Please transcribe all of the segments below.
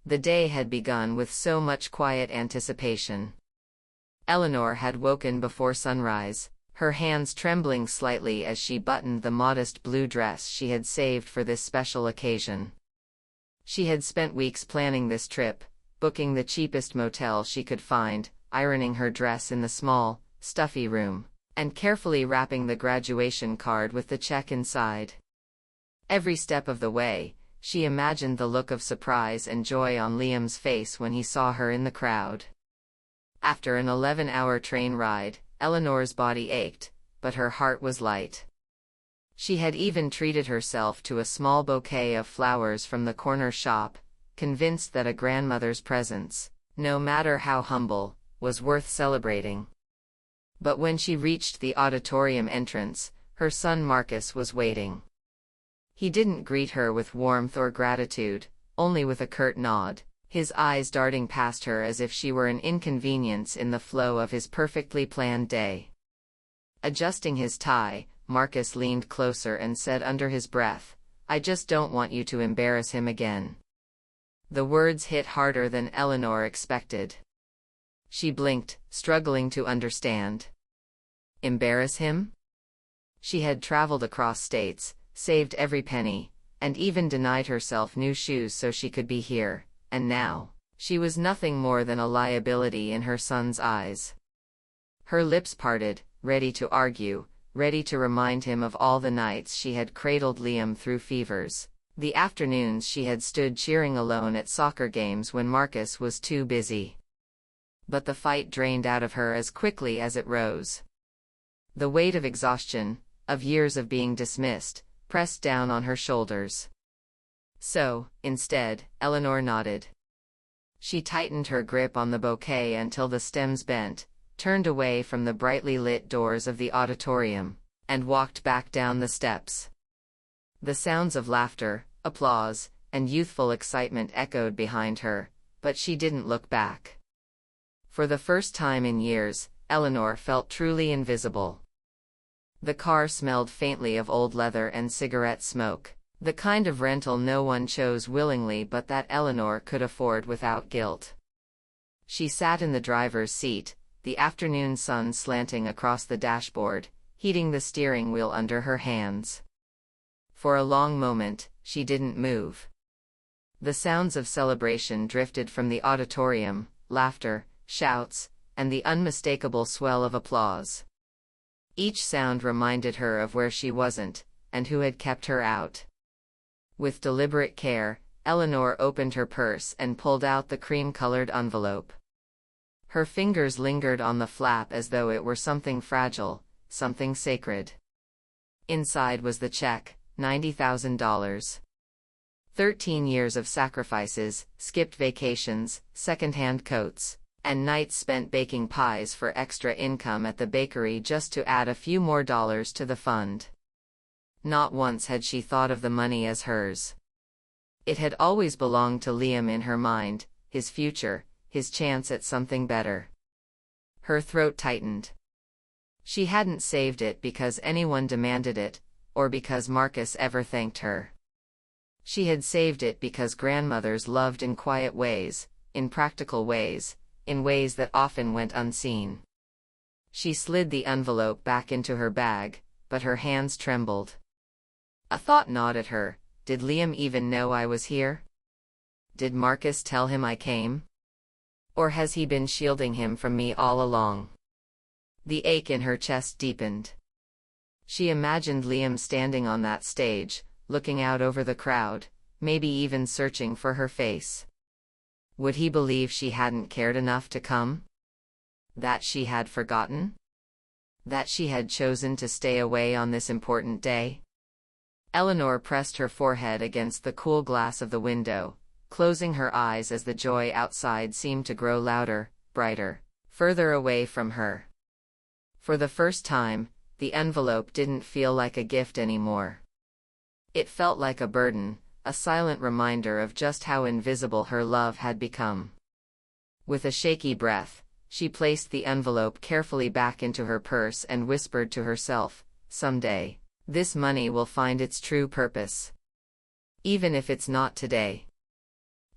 The day had begun with so much quiet anticipation. Eleanor had woken before sunrise, her hands trembling slightly as she buttoned the modest blue dress she had saved for this special occasion. She had spent weeks planning this trip, booking the cheapest motel she could find, ironing her dress in the small, stuffy room, and carefully wrapping the graduation card with the check inside. Every step of the way, she imagined the look of surprise and joy on Liam's face when he saw her in the crowd. After an 11-hour train ride, Eleanor's body ached, but her heart was light. She had even treated herself to a small bouquet of flowers from the corner shop, convinced that a grandmother's presence, no matter how humble, was worth celebrating. But when she reached the auditorium entrance, her son Marcus was waiting. He didn't greet her with warmth or gratitude, only with a curt nod, his eyes darting past her as if she were an inconvenience in the flow of his perfectly planned day. Adjusting his tie, Marcus leaned closer and said under his breath, "I just don't want you to embarrass him again." The words hit harder than Eleanor expected. She blinked, struggling to understand. Embarrass him? She had traveled across states, saved every penny, and even denied herself new shoes so she could be here, and now, she was nothing more than a liability in her son's eyes. Her lips parted, ready to argue, ready to remind him of all the nights she had cradled Liam through fevers, the afternoons she had stood cheering alone at soccer games when Marcus was too busy. But the fight drained out of her as quickly as it rose. The weight of exhaustion, of years of being dismissed, pressed down on her shoulders. So, instead, Eleanor nodded. She tightened her grip on the bouquet until the stems bent, turned away from the brightly lit doors of the auditorium, and walked back down the steps. The sounds of laughter, applause, and youthful excitement echoed behind her, but she didn't look back. For the first time in years, Eleanor felt truly invisible. The car smelled faintly of old leather and cigarette smoke, the kind of rental no one chose willingly but that Eleanor could afford without guilt. She sat in the driver's seat, the afternoon sun slanting across the dashboard, heating the steering wheel under her hands. For a long moment, she didn't move. The sounds of celebration drifted from the auditorium, laughter, shouts, and the unmistakable swell of applause. Each sound reminded her of where she wasn't, and who had kept her out. With deliberate care, Eleanor opened her purse and pulled out the cream-colored envelope. Her fingers lingered on the flap as though it were something fragile, something sacred. Inside was the check, $90,000. 13 years of sacrifices, skipped vacations, second-hand coats, and nights spent baking pies for extra income at the bakery just to add a few more dollars to the fund. Not once had she thought of the money as hers. It had always belonged to Liam in her mind, his future, his chance at something better. Her throat tightened. She hadn't saved it because anyone demanded it, or because Marcus ever thanked her. She had saved it because grandmothers loved in quiet ways, in practical ways, in ways that often went unseen. She slid the envelope back into her bag, but her hands trembled. A thought gnawed at her. Did Liam even know I was here? Did Marcus tell him I came? Or has he been shielding him from me all along? The ache in her chest deepened. She imagined Liam standing on that stage, looking out over the crowd, maybe even searching for her face. Would he believe she hadn't cared enough to come? That she had forgotten? That she had chosen to stay away on this important day? Eleanor pressed her forehead against the cool glass of the window, closing her eyes as the joy outside seemed to grow louder, brighter, further away from her. For the first time, the envelope didn't feel like a gift anymore. It felt like a burden, a silent reminder of just how invisible her love had become. With a shaky breath, she placed the envelope carefully back into her purse and whispered to herself, "Someday, this money will find its true purpose. Even if it's not today."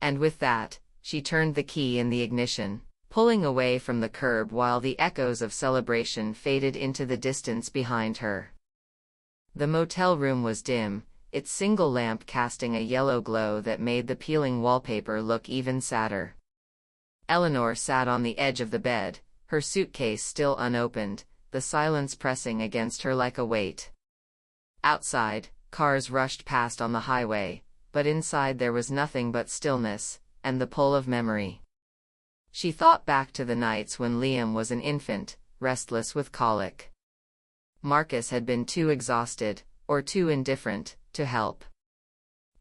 And with that, she turned the key in the ignition, pulling away from the curb while the echoes of celebration faded into the distance behind her. The motel room was dim, its single lamp casting a yellow glow that made the peeling wallpaper look even sadder. Eleanor sat on the edge of the bed, her suitcase still unopened, the silence pressing against her like a weight. Outside, cars rushed past on the highway, but inside there was nothing but stillness, and the pull of memory. She thought back to the nights when Liam was an infant, restless with colic. Marcus had been too exhausted, or too indifferent, to help.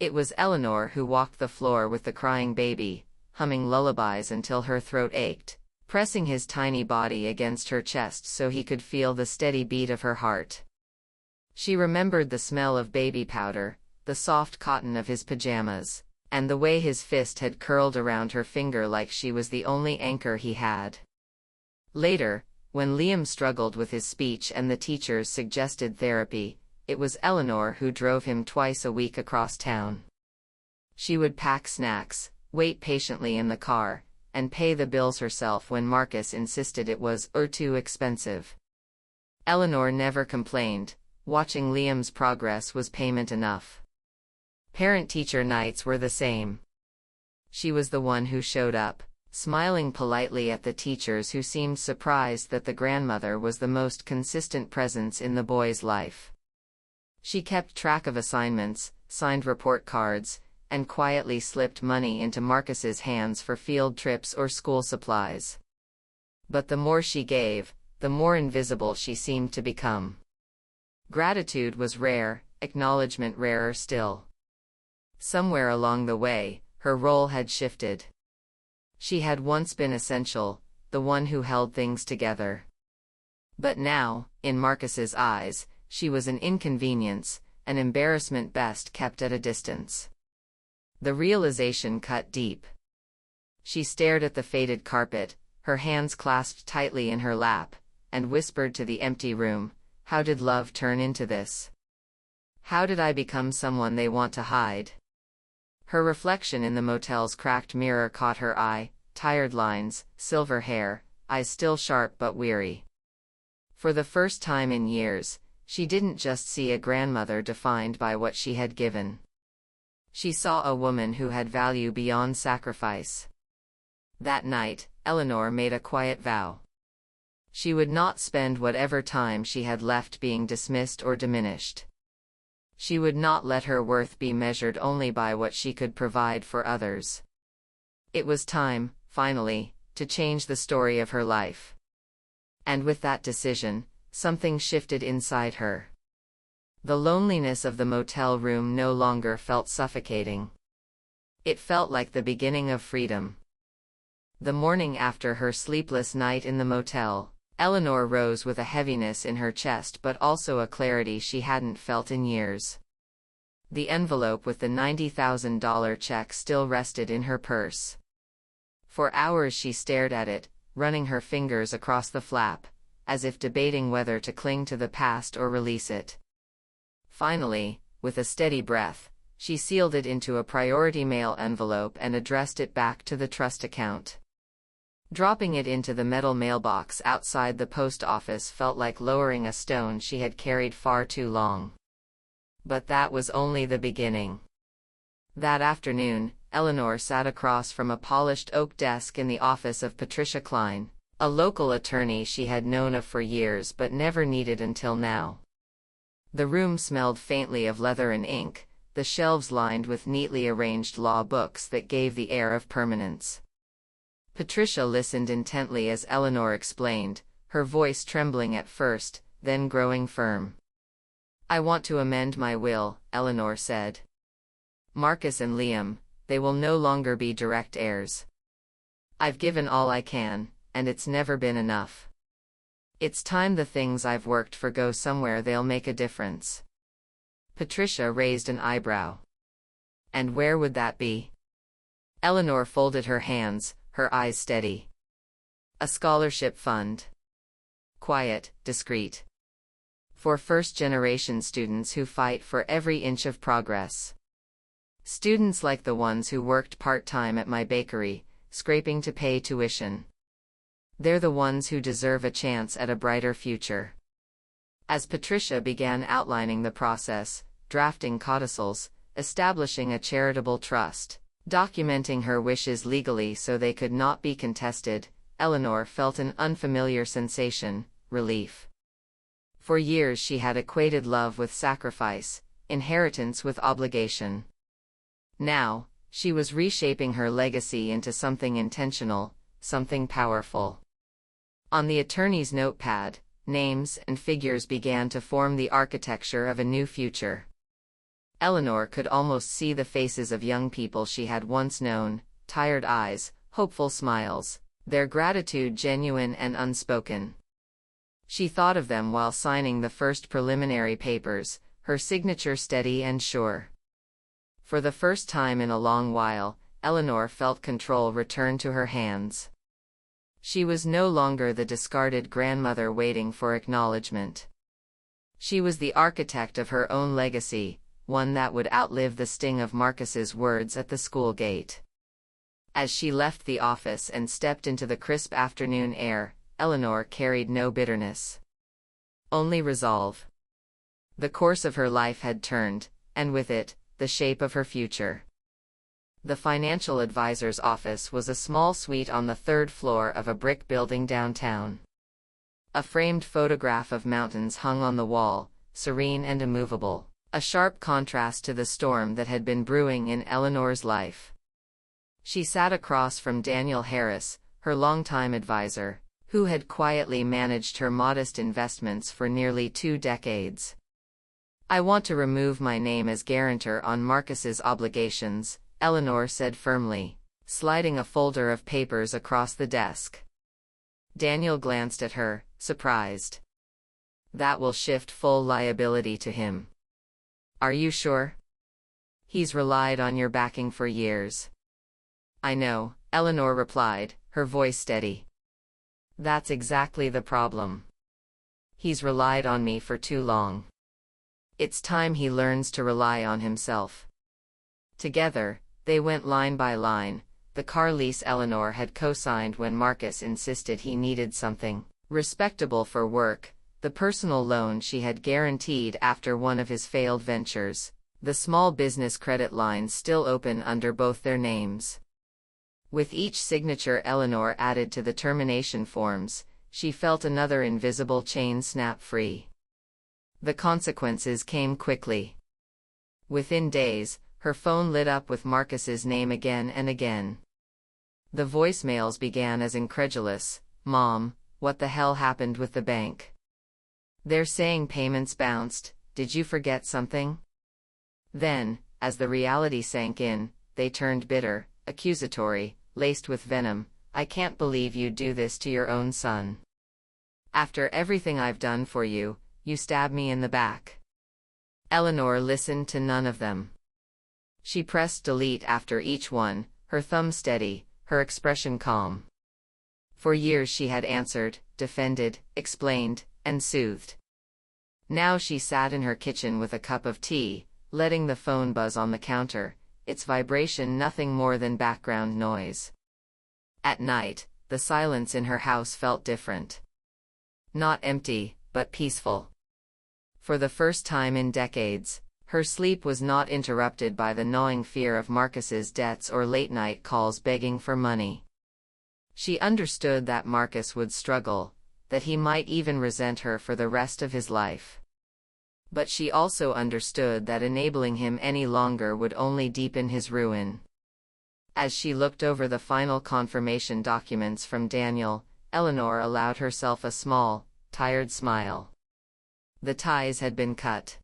It was Eleanor who walked the floor with the crying baby, humming lullabies until her throat ached, pressing his tiny body against her chest so he could feel the steady beat of her heart. She remembered the smell of baby powder, the soft cotton of his pajamas, and the way his fist had curled around her finger like she was the only anchor he had. Later, when Liam struggled with his speech and the teachers suggested therapy, it was Eleanor who drove him twice a week across town. She would pack snacks, wait patiently in the car, and pay the bills herself when Marcus insisted it was too expensive. Eleanor never complained. Watching Liam's progress was payment enough. Parent-teacher nights were the same. She was the one who showed up, smiling politely at the teachers who seemed surprised that the grandmother was the most consistent presence in the boy's life. She kept track of assignments, signed report cards, and quietly slipped money into Marcus's hands for field trips or school supplies. But the more she gave, the more invisible she seemed to become. Gratitude was rare, acknowledgement rarer still. Somewhere along the way, her role had shifted. She had once been essential, the one who held things together. But now, in Marcus's eyes, she was an inconvenience, an embarrassment best kept at a distance. The realization cut deep. She stared at the faded carpet, her hands clasped tightly in her lap, and whispered to the empty room, "How did love turn into this? How did I become someone they want to hide?" Her reflection in the motel's cracked mirror caught her eye, tired lines, silver hair, eyes still sharp but weary. For the first time in years, she didn't just see a grandmother defined by what she had given. She saw a woman who had value beyond sacrifice. That night, Eleanor made a quiet vow. She would not spend whatever time she had left being dismissed or diminished. She would not let her worth be measured only by what she could provide for others. It was time, finally, to change the story of her life. And with that decision, something shifted inside her. The loneliness of the motel room no longer felt suffocating. It felt like the beginning of freedom. The morning after her sleepless night in the motel, Eleanor rose with a heaviness in her chest but also a clarity she hadn't felt in years. The envelope with the $90,000 check still rested in her purse. For hours she stared at it, running her fingers across the flap, as if debating whether to cling to the past or release it. Finally, with a steady breath, she sealed it into a priority mail envelope and addressed it back to the trust account. Dropping it into the metal mailbox outside the post office felt like lowering a stone she had carried far too long. But that was only the beginning. That afternoon, Eleanor sat across from a polished oak desk in the office of Patricia Klein, a local attorney she had known of for years but never needed until now. The room smelled faintly of leather and ink, the shelves lined with neatly arranged law books that gave the air of permanence. Patricia listened intently as Eleanor explained, her voice trembling at first, then growing firm. "I want to amend my will," Eleanor said. "Marcus and Liam, they will no longer be direct heirs. I've given all I can, and it's never been enough. It's time the things I've worked for go somewhere they'll make a difference." Patricia raised an eyebrow. "And where would that be?" Eleanor folded her hands, her eyes steady. "A scholarship fund. Quiet, discreet. For first-generation students who fight for every inch of progress. Students like the ones who worked part-time at my bakery, scraping to pay tuition. They're the ones who deserve a chance at a brighter future. As Patricia began outlining the process, drafting codicils, establishing a charitable trust, documenting her wishes legally so they could not be contested, Eleanor felt an unfamiliar sensation: relief. For years she had equated love with sacrifice, inheritance with obligation. Now, she was reshaping her legacy into something intentional, something powerful. On the attorney's notepad, names and figures began to form the architecture of a new future. Eleanor could almost see the faces of young people she had once known, tired eyes, hopeful smiles, their gratitude genuine and unspoken. She thought of them while signing the first preliminary papers, her signature steady and sure. For the first time in a long while, Eleanor felt control return to her hands. She was no longer the discarded grandmother waiting for acknowledgement. She was the architect of her own legacy, one that would outlive the sting of Marcus's words at the school gate. As she left the office and stepped into the crisp afternoon air, Eleanor carried no bitterness. Only resolve. The course of her life had turned, and with it, the shape of her future. The financial advisor's office was a small suite on the third floor of a brick building downtown. A framed photograph of mountains hung on the wall, serene and immovable, a sharp contrast to the storm that had been brewing in Eleanor's life. She sat across from Daniel Harris, her longtime advisor, who had quietly managed her modest investments for nearly 2 decades. "I want to remove my name as guarantor on Marcus's obligations," Eleanor said firmly, sliding a folder of papers across the desk. Daniel glanced at her, surprised. "That will shift full liability to him." "Are you sure? He's relied on your backing for years." "I know," Eleanor replied, her voice steady. "That's exactly the problem. He's relied on me for too long. It's time he learns to rely on himself." Together, they went line by line, the car lease Eleanor had co-signed when Marcus insisted he needed something respectable for work, the personal loan she had guaranteed after one of his failed ventures, the small business credit lines still open under both their names. With each signature Eleanor added to the termination forms, she felt another invisible chain snap free. The consequences came quickly. Within days, her phone lit up with Marcus's name again and again. The voicemails began as incredulous: "Mom, what the hell happened with the bank? They're saying payments bounced, did you forget something?" Then, as the reality sank in, they turned bitter, accusatory, laced with venom. "I can't believe you'd do this to your own son. After everything I've done for you, you stab me in the back." Eleanor listened to none of them. She pressed delete after each one, her thumb steady, her expression calm. For years she had answered, defended, explained, and soothed. Now she sat in her kitchen with a cup of tea, letting the phone buzz on the counter, its vibration nothing more than background noise. At night, the silence in her house felt different. Not empty, but peaceful. For the first time in decades, her sleep was not interrupted by the gnawing fear of Marcus's debts or late-night calls begging for money. She understood that Marcus would struggle, that he might even resent her for the rest of his life. But she also understood that enabling him any longer would only deepen his ruin. As she looked over the final confirmation documents from Daniel, Eleanor allowed herself a small, tired smile. The ties had been cut.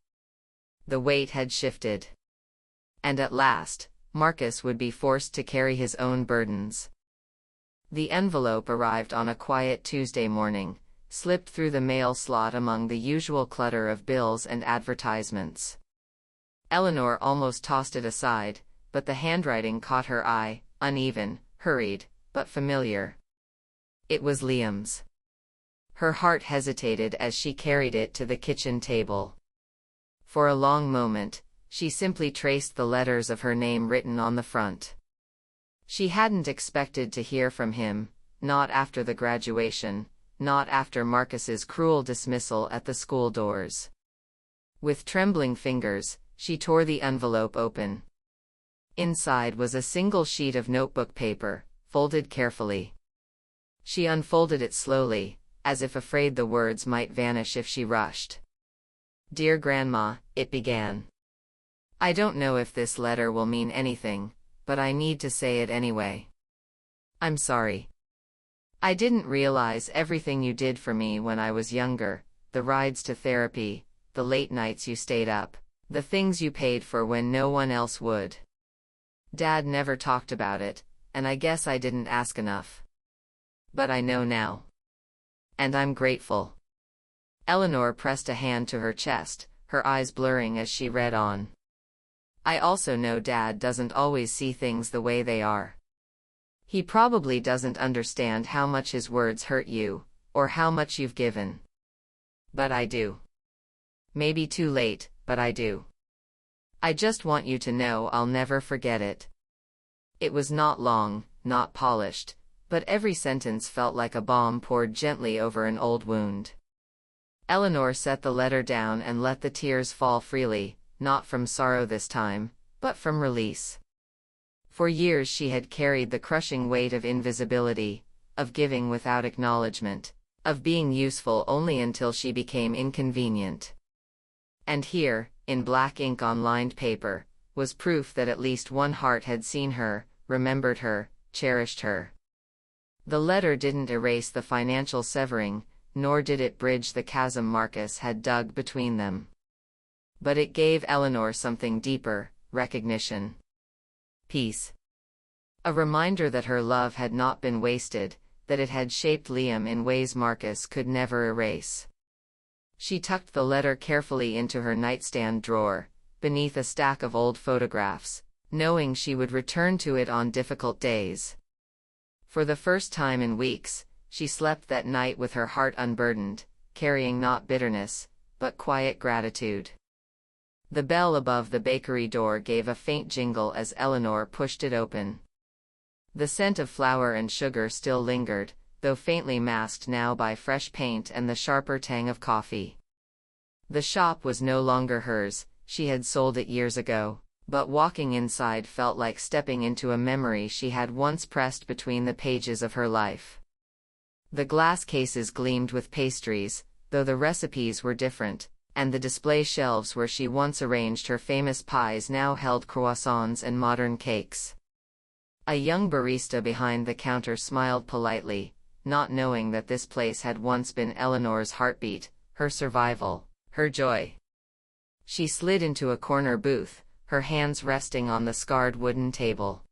The weight had shifted. And at last, Marcus would be forced to carry his own burdens. The envelope arrived on a quiet Tuesday morning, slipped through the mail slot among the usual clutter of bills and advertisements. Eleanor almost tossed it aside, but the handwriting caught her eye, uneven, hurried, but familiar. It was Liam's. Her heart hesitated as she carried it to the kitchen table. For a long moment, she simply traced the letters of her name written on the front. She hadn't expected to hear from him, not after the graduation, not after Marcus's cruel dismissal at the school doors. With trembling fingers, she tore the envelope open. Inside was a single sheet of notebook paper, folded carefully. She unfolded it slowly, as if afraid the words might vanish if she rushed. "Dear Grandma," it began. "I don't know if this letter will mean anything, but I need to say it anyway. I'm sorry. I didn't realize everything you did for me when I was younger, the rides to therapy, the late nights you stayed up, the things you paid for when no one else would. Dad never talked about it, and I guess I didn't ask enough. But I know now. And I'm grateful." Eleanor pressed a hand to her chest, her eyes blurring as she read on. "I also know Dad doesn't always see things the way they are. He probably doesn't understand how much his words hurt you, or how much you've given. But I do. Maybe too late, but I do. I just want you to know I'll never forget it." It was not long, not polished, but every sentence felt like a balm poured gently over an old wound. Eleanor set the letter down and let the tears fall freely, not from sorrow this time, but from release. For years she had carried the crushing weight of invisibility, of giving without acknowledgement, of being useful only until she became inconvenient. And here, in black ink on lined paper, was proof that at least one heart had seen her, remembered her, cherished her. The letter didn't erase the financial severing, nor did it bridge the chasm Marcus had dug between them. But it gave Eleanor something deeper: recognition. Peace. A reminder that her love had not been wasted, that it had shaped Liam in ways Marcus could never erase. She tucked the letter carefully into her nightstand drawer, beneath a stack of old photographs, knowing she would return to it on difficult days. For the first time in weeks, she slept that night with her heart unburdened, carrying not bitterness, but quiet gratitude. The bell above the bakery door gave a faint jingle as Eleanor pushed it open. The scent of flour and sugar still lingered, though faintly masked now by fresh paint and the sharper tang of coffee. The shop was no longer hers, she had sold it years ago, but walking inside felt like stepping into a memory she had once pressed between the pages of her life. The glass cases gleamed with pastries, though the recipes were different, and the display shelves where she once arranged her famous pies now held croissants and modern cakes. A young barista behind the counter smiled politely, not knowing that this place had once been Eleanor's heartbeat, her survival, her joy. She slid into a corner booth, her hands resting on the scarred wooden table.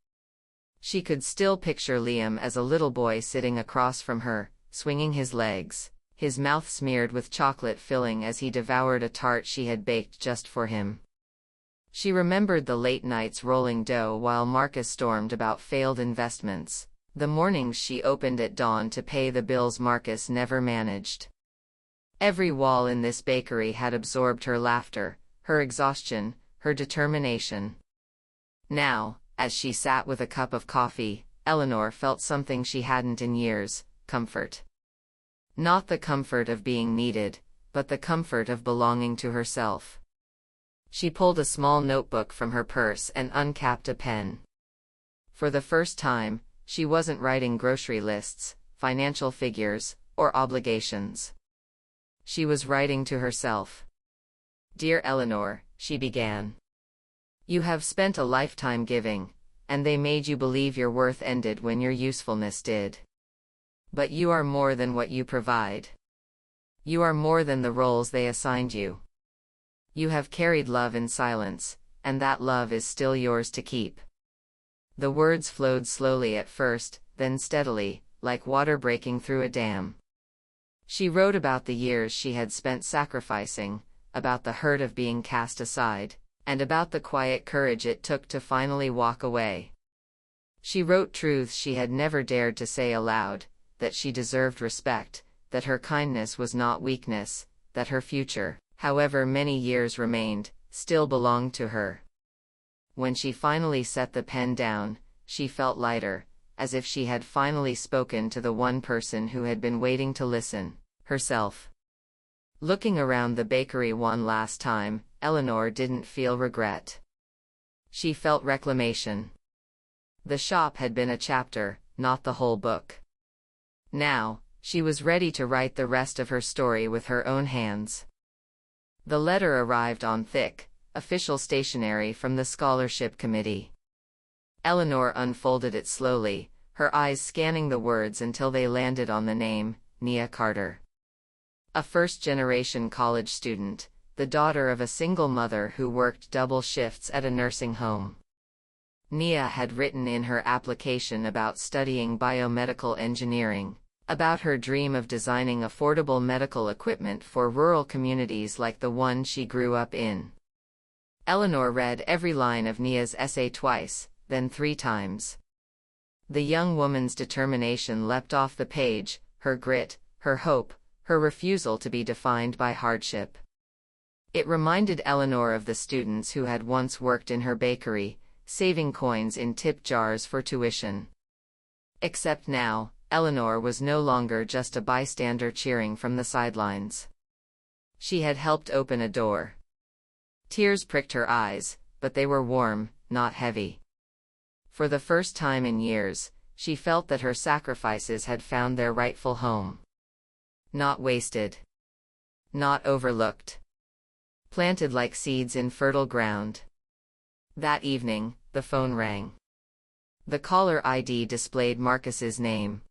She could still picture Liam as a little boy sitting across from her, swinging his legs, his mouth smeared with chocolate filling as he devoured a tart she had baked just for him. She remembered the late nights rolling dough while Marcus stormed about failed investments, the mornings she opened at dawn to pay the bills Marcus never managed. Every wall in this bakery had absorbed her laughter, her exhaustion, her determination. Now, as she sat with a cup of coffee, Eleanor felt something she hadn't in years: comfort. Not the comfort of being needed, but the comfort of belonging to herself. She pulled a small notebook from her purse and uncapped a pen. For the first time, she wasn't writing grocery lists, financial figures, or obligations. She was writing to herself. "Dear Eleanor," she began. "You have spent a lifetime giving, and they made you believe your worth ended when your usefulness did. But you are more than what you provide. You are more than the roles they assigned you. You have carried love in silence, and that love is still yours to keep." The words flowed slowly at first, then steadily, like water breaking through a dam. She wrote about the years she had spent sacrificing, about the hurt of being cast aside, and about the quiet courage it took to finally walk away. She wrote truths she had never dared to say aloud: that she deserved respect, that her kindness was not weakness, that her future, however many years remained, still belonged to her. When she finally set the pen down, she felt lighter, as if she had finally spoken to the one person who had been waiting to listen, herself. Looking around the bakery one last time, Eleanor didn't feel regret. She felt reclamation. The shop had been a chapter, not the whole book. Now, she was ready to write the rest of her story with her own hands. The letter arrived on thick, official stationery from the scholarship committee. Eleanor unfolded it slowly, her eyes scanning the words until they landed on the name, Nia Carter. A first-generation college student, the daughter of a single mother who worked double shifts at a nursing home. Nia had written in her application about studying biomedical engineering, about her dream of designing affordable medical equipment for rural communities like the one she grew up in. Eleanor read every line of Nia's essay twice, then 3 times. The young woman's determination leapt off the page, her grit, her hope, her refusal to be defined by hardship. It reminded Eleanor of the students who had once worked in her bakery, saving coins in tip jars for tuition. Except now, Eleanor was no longer just a bystander cheering from the sidelines. She had helped open a door. Tears pricked her eyes, but they were warm, not heavy. For the first time in years, she felt that her sacrifices had found their rightful home. Not wasted. Not overlooked. Planted like seeds in fertile ground. That evening, the phone rang. The caller ID displayed Marcus's name.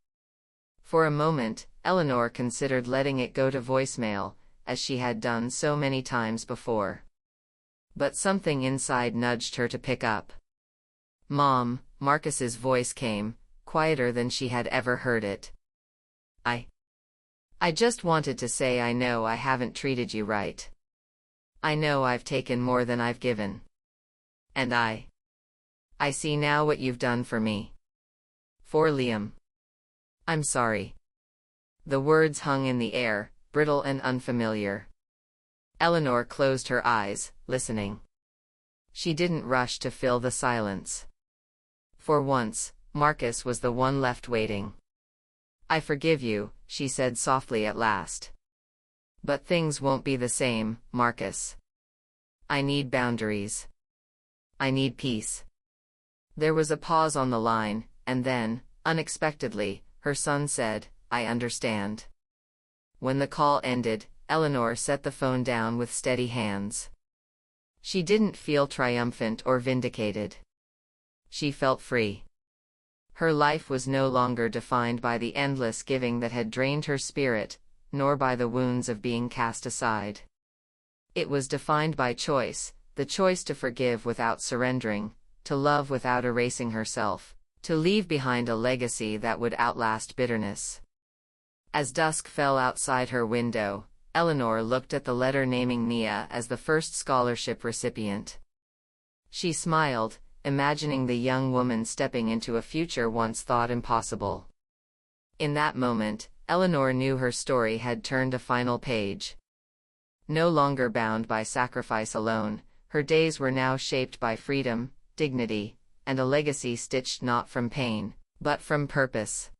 For a moment, Eleanor considered letting it go to voicemail, as she had done so many times before. But something inside nudged her to pick up. "Mom," Marcus's voice came, quieter than she had ever heard it. I just wanted to say I know I haven't treated you right. I know I've taken more than I've given. And I see now what you've done for me. For Liam. I'm sorry." The words hung in the air, brittle and unfamiliar. Eleanor closed her eyes, listening. She didn't rush to fill the silence. For once, Marcus was the one left waiting. "I forgive you," she said softly at last. "But things won't be the same, Marcus. I need boundaries. I need peace." There was a pause on the line, and then, unexpectedly, her son said, "I understand." When the call ended, Eleanor set the phone down with steady hands. She didn't feel triumphant or vindicated. She felt free. Her life was no longer defined by the endless giving that had drained her spirit, nor by the wounds of being cast aside. It was defined by choice, the choice to forgive without surrendering, to love without erasing herself, to leave behind a legacy that would outlast bitterness. As dusk fell outside her window, Eleanor looked at the letter naming Nia as the first scholarship recipient. She smiled, imagining the young woman stepping into a future once thought impossible. In that moment, Eleanor knew her story had turned a final page. No longer bound by sacrifice alone, her days were now shaped by freedom, dignity, and a legacy stitched not from pain, but from purpose.